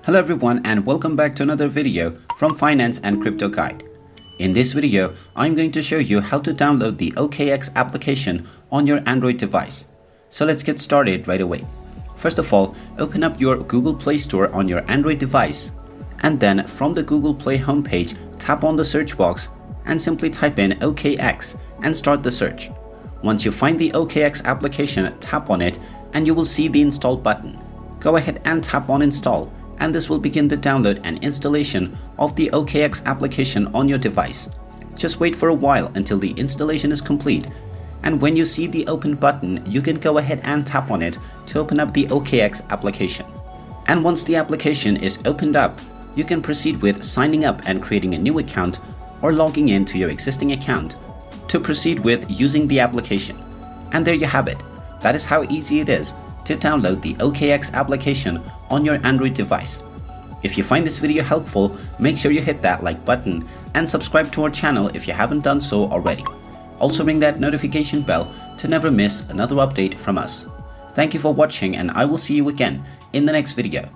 Hello everyone and welcome back to another video from Finance and Crypto Guide. In this video, I'm going to show you how to download the OKX application on your Android device. So let's get started right away. First of all, open up your Google Play Store on your Android device, and then from the Google Play homepage, tap on the search box and simply type in OKX and start the search. Once you find the OKX application, tap on it and you will see the install button. Go ahead and tap on install, and this will begin the download and installation of the OKX application on your device. Just wait for a while until the installation is complete, and when you see the open button, you can go ahead and tap on it to open up the OKX application. And once the application is opened up, you can proceed with signing up and creating a new account or logging in to your existing account to proceed with using the application. And there you have it. That is how easy it is to download the OKX application on your Android device. If you find this video helpful, make sure you hit that like button and subscribe to our channel if you haven't done so already. Also ring that notification bell to never miss another update from us. Thank you for watching, and I will see you again in the next video.